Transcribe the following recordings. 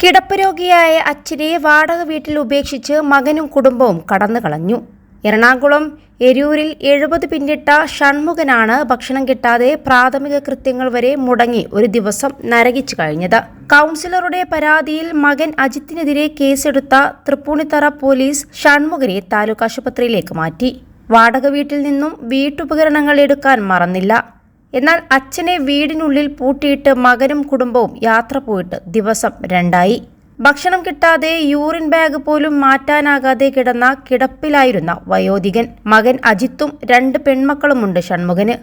കിടപ്പ് രോഗിയായ അച്ഛനെ വാടക വീട്ടിൽ ഉപേക്ഷിച്ച് മകനും കുടുംബവും കടന്നുകളഞ്ഞു. എറണാകുളം എരൂരിൽ 70 പിന്നിട്ട ഷൺമുഖനാണ് ഭക്ഷണം കിട്ടാതെ പ്രാഥമിക കൃത്യങ്ങൾ വരെ മുടങ്ങി ഒരു ദിവസം നരകിച്ചു കഴിഞ്ഞത്. കൗൺസിലറുടെ പരാതിയിൽ മകൻ അജിത്തിനെതിരെ കേസെടുത്ത തൃപ്പൂണിത്തറ പോലീസ് ഷൺമുഖനെ താലൂക്ക് ആശുപത്രിയിലേക്ക് മാറ്റി. വാടക വീട്ടിൽ നിന്നും വീട്ടുപകരണങ്ങൾ എടുക്കാൻ മറന്നില്ല. എന്നാൽ അച്ഛനെ വീടിനുള്ളിൽ പൂട്ടിയിട്ട് മകനും കുടുംബവും യാത്ര പോയിട്ട് ദിവസം 2ആയി. ഭക്ഷണം കിട്ടാതെ യൂറിൻ ബാഗ് പോലും മാറ്റാനാകാതെ കിടന്ന കിടപ്പിലായിരുന്ന വയോധികൻ. മകൻ അജിത്തും 2 പെൺമക്കളുമുണ്ട് ഷൺമുഖന്.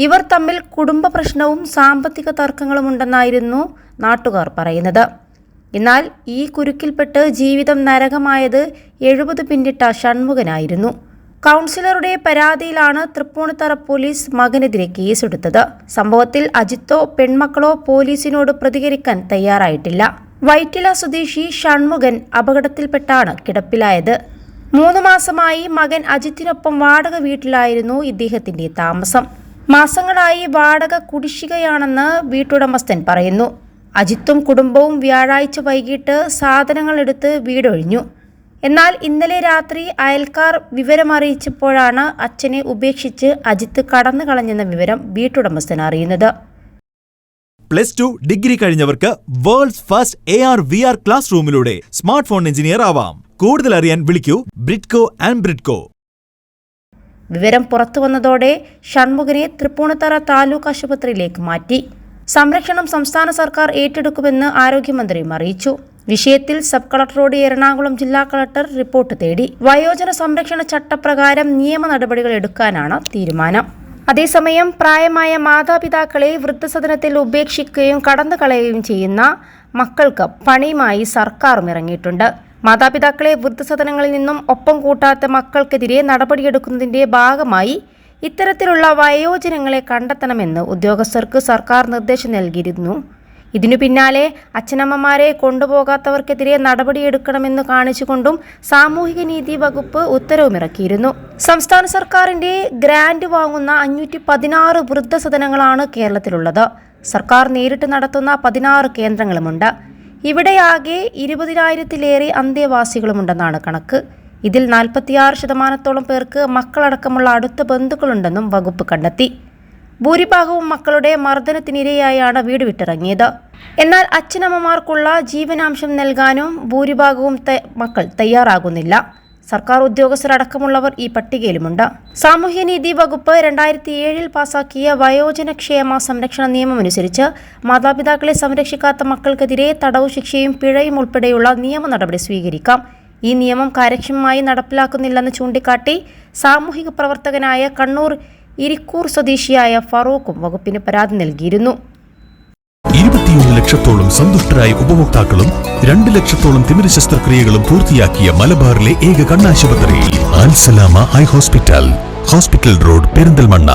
ഇവർ തമ്മിൽ കുടുംബ പ്രശ്നവും സാമ്പത്തിക തർക്കങ്ങളുമുണ്ടെന്നായിരുന്നു നാട്ടുകാർ പറയുന്നത്. എന്നാൽ ഈ കുരുക്കിൽപ്പെട്ട് ജീവിതം നരകമായത് 70 പിന്നിട്ട ഷൺമുഖനായിരുന്നു. കൗൺസിലറുടെ പരാതിയിലാണ് തൃപ്പൂണിത്തറ പോലീസ് മകനെതിരെ കേസെടുത്തത്. സംഭവത്തിൽ അജിത്തോ പെൺമക്കളോ പോലീസിനോട് പ്രതികരിക്കാൻ തയ്യാറായിട്ടില്ല. വൈറ്റില സ്വദേശി ഷൺമുഖൻ അപകടത്തിൽപ്പെട്ടാണ് കിടപ്പിലായത്. 3 മാസമായി മകൻ അജിത്തിനൊപ്പം വാടക വീട്ടിലായിരുന്നു ഇദ്ദേഹത്തിന്റെ താമസം. മാസങ്ങളായി വാടക കുടിശ്ശികയാണെന്ന് വീട്ടുടമസ്ഥൻ പറയുന്നു. അജിത്തും കുടുംബവും വ്യാഴാഴ്ച വൈകിട്ട് സാധനങ്ങൾ എടുത്ത് വീടൊഴിഞ്ഞു. എന്നാൽ ഇന്നലെ രാത്രി അയൽക്കാർ വിവരമറിയിച്ചപ്പോഴാണ് അച്ഛനെ ഉപേക്ഷിച്ച് അജിത്ത് കടന്നു കളഞ്ഞെന്ന വിവരം വീട്ടുടമസ്ഥൻ അറിയുന്നത്. +2 ഡിഗ്രി കഴിഞ്ഞവർക്ക് വേൾഡ്സ് ഫസ്റ്റ് AR/VR ക്ലാസ് റൂമിലൂടെ സ്മാർട്ട് ഫോൺ എഞ്ചിനീയർ ആവാം. കൂടുതൽ അറിയാൻ വിളിക്കൂ ബ്രിഡ്കോ ആൻഡ് ബ്രിഡ്കോ. വിവരം പുറത്തുവന്നതോടെ ഷൺമുഖനെ തൃപ്പൂണിത്തറ താലൂക്ക് ആശുപത്രിയിലേക്ക് മാറ്റി. സംരക്ഷണം സംസ്ഥാന സർക്കാർ ഏറ്റെടുക്കുമെന്ന് ആരോഗ്യമന്ത്രിയും അറിയിച്ചു. വിഷയത്തിൽ സബ് കളക്ടറോട് എറണാകുളം ജില്ലാ കളക്ടർ റിപ്പോർട്ട് തേടി. വയോജന സംരക്ഷണ ചട്ടപ്രകാരം നിയമ നടപടികൾ എടുക്കാനാണ് തീരുമാനം. അതേസമയം പ്രായമായ മാതാപിതാക്കളെ വൃദ്ധസദനത്തിൽ ഉപേക്ഷിക്കുകയും കടന്നുകളയുകയും ചെയ്യുന്ന മക്കൾക്ക് പണിയുമായി സർക്കാരും ഇറങ്ങിയിട്ടുണ്ട്. മാതാപിതാക്കളെ വൃദ്ധസദനങ്ങളിൽ നിന്നും ഒപ്പം കൂട്ടാത്ത മക്കൾക്കെതിരെ നടപടിയെടുക്കുന്നതിന്റെ ഭാഗമായി ഇത്തരത്തിലുള്ള വയോജനങ്ങളെ കണ്ടെത്തണമെന്ന് ഉദ്യോഗസ്ഥർക്ക് സർക്കാർ നിർദ്ദേശം നൽകിയിരുന്നു. ഇതിനു പിന്നാലെ അച്ഛനമ്മമാരെ കൊണ്ടുപോകാത്തവർക്കെതിരെ നടപടിയെടുക്കണമെന്ന് കാണിച്ചുകൊണ്ടും സാമൂഹികനീതി വകുപ്പ് ഉത്തരവുമിറക്കിയിരുന്നു. സംസ്ഥാന സർക്കാരിന്റെ ഗ്രാന്റ് വാങ്ങുന്ന 516 വൃദ്ധസദനങ്ങളാണ് കേരളത്തിലുള്ളത്. സർക്കാർ നേരിട്ട് നടത്തുന്ന 16 കേന്ദ്രങ്ങളുമുണ്ട്. ഇവിടെയാകെ 20,000-ലേറെ അന്തേവാസികളുമുണ്ടെന്നാണ് കണക്ക്. ഇതിൽ 46% പേർക്ക് മക്കളടക്കമുള്ള അടുത്ത ബന്ധുക്കളുണ്ടെന്നും വകുപ്പ് കണ്ടെത്തി. ഭൂരിഭാഗവും മക്കളുടെ മർദ്ദനത്തിനിരയായാണ് വീട് വിട്ടിറങ്ങിയത്. എന്നാൽ അച്ഛനമ്മമാർക്കുള്ള ജീവനാംശം നൽകാനും ഭൂരിഭാഗവും മക്കൾ തയ്യാറാകുന്നില്ല. സർക്കാർ ഉദ്യോഗസ്ഥരടക്കമുള്ളവർ ഈ പട്ടികയിലുമുണ്ട്. സാമൂഹ്യനീതി വകുപ്പ് 2007 പാസാക്കിയ വയോജനക്ഷേമ സംരക്ഷണ നിയമമനുസരിച്ച് മാതാപിതാക്കളെ സംരക്ഷിക്കാത്ത മക്കൾക്കെതിരെ തടവു ശിക്ഷയും പിഴയും ഉൾപ്പെടെയുള്ള നിയമ നടപടി സ്വീകരിക്കാം. ഈ നിയമം കാര്യക്ഷമമായി നടപ്പിലാക്കുന്നില്ലെന്ന് ചൂണ്ടിക്കാട്ടി സാമൂഹിക പ്രവർത്തകനായ കണ്ണൂർ ഇരിക്കൂർ സ്വദേശിയായ ഫറൂഖും വകുപ്പിന് പരാതി നൽകിയിരുന്നു. 21 ലക്ഷത്തോളം സന്തുഷ്ടരായ ഉപഭോക്താക്കളും 2 ലക്ഷത്തോളം തിമിര ശസ്ത്രക്രിയകളും പൂർത്തിയാക്കിയ മലബാറിലെ ഏക കണ്ണാശുപത്രി അൽ സലാമ ഹൈ ഹോസ്പിറ്റൽ റോഡ് പെരിന്തൽമണ്ണ.